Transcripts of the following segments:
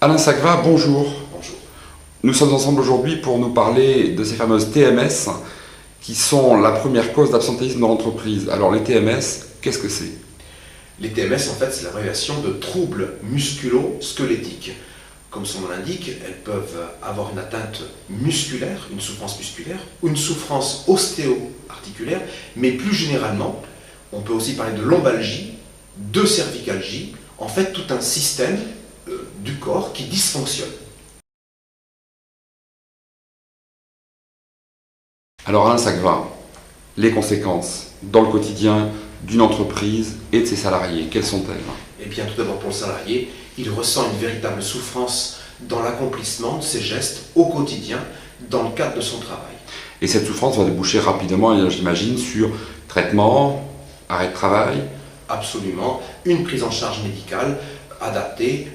Alain Sagva, bonjour. Bonjour. Nous sommes ensemble aujourd'hui pour nous parler de ces fameuses TMS qui sont la première cause d'absentéisme dans l'entreprise. Alors les TMS, qu'est-ce que c'est? Les TMS, en fait, c'est l'abréviation de troubles musculo-squelettiques. Comme son nom l'indique, elles peuvent avoir une atteinte musculaire, une souffrance musculaire, ou une souffrance ostéo-articulaire, mais plus généralement, on peut aussi parler de lombalgie, de cervicalgie, en fait tout un système du corps qui dysfonctionne. Alors Alain Sagva, les conséquences dans le quotidien d'une entreprise et de ses salariés, quelles sont-elles? Eh bien, tout d'abord pour le salarié, il ressent une véritable souffrance dans l'accomplissement de ses gestes au quotidien, dans le cadre de son travail. Et cette souffrance va déboucher rapidement, j'imagine, sur traitement, arrêt de travail. Absolument, une prise en charge médicale adaptée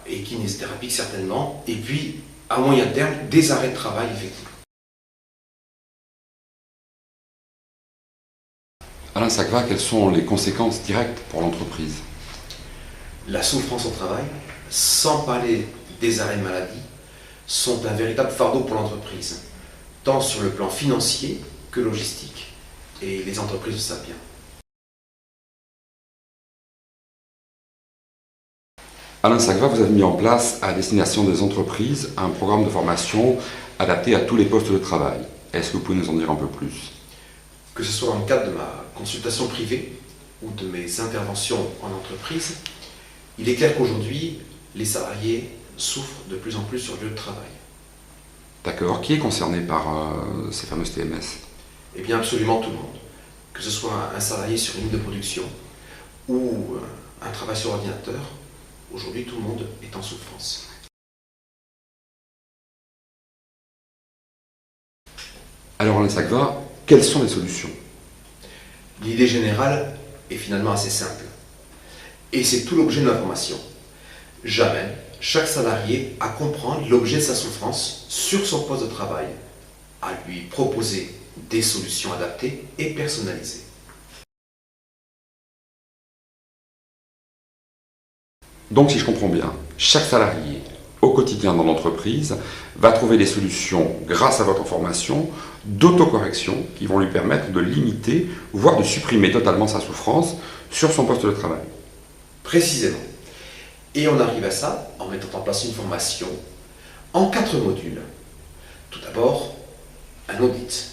et kinésithérapique certainement, et puis à moyen terme, des arrêts de travail effectivement. Alain Sagva, quelles sont les conséquences directes pour l'entreprise? La souffrance au travail, sans parler des arrêts de maladie, sont un véritable fardeau pour l'entreprise, tant sur le plan financier que logistique. Et les entreprises le savent bien. Alain Sagva, vous avez mis en place à destination des entreprises un programme de formation adapté à tous les postes de travail. Est-ce que vous pouvez nous en dire un peu plus? Que ce soit dans le cadre de ma consultation privée ou de mes interventions en entreprise, il est clair qu'aujourd'hui, les salariés souffrent de plus en plus sur le lieu de travail. D'accord. Qui est concerné par ces fameuses TMS? Eh bien, absolument tout le monde. Que ce soit un salarié sur une ligne de production ou un travail sur ordinateur, aujourd'hui, tout le monde est en souffrance. Alors Alain Sagva, quelles sont les solutions? L'idée générale est finalement assez simple. Et c'est tout l'objet de ma formation. J'amène chaque salarié à comprendre l'objet de sa souffrance sur son poste de travail, à lui proposer des solutions adaptées et personnalisées. Donc si je comprends bien, chaque salarié au quotidien dans l'entreprise va trouver des solutions grâce à votre formation d'autocorrection qui vont lui permettre de limiter, voire de supprimer totalement sa souffrance sur son poste de travail. Précisément. Et on arrive à ça en mettant en place une formation en 4 modules. Tout d'abord, un audit,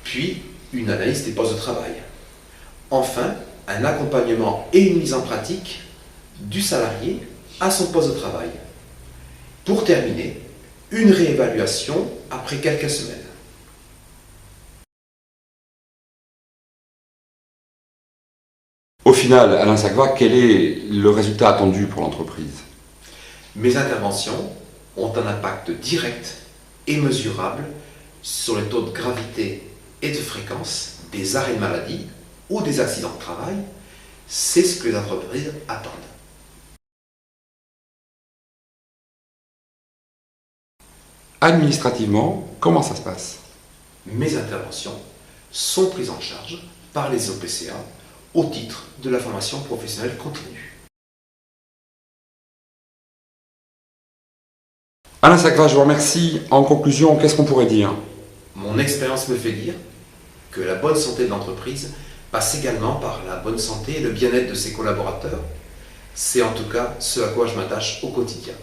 puis une analyse des postes de travail. Enfin, un accompagnement et une mise en pratique du salarié à son poste de travail. Pour terminer, une réévaluation après quelques semaines. Au final, Alain Sagva, quel est le résultat attendu pour l'entreprise? Mes interventions ont un impact direct et mesurable sur les taux de gravité et de fréquence des arrêts de maladie ou des accidents de travail. C'est ce que les entreprises attendent. Administrativement, comment ça se passe? Mes interventions sont prises en charge par les OPCA au titre de la formation professionnelle continue. Alain Sagva, je vous remercie. En conclusion, qu'est-ce qu'on pourrait dire? Mon expérience me fait dire que la bonne santé de l'entreprise passe également par la bonne santé et le bien-être de ses collaborateurs. C'est en tout cas ce à quoi je m'attache au quotidien.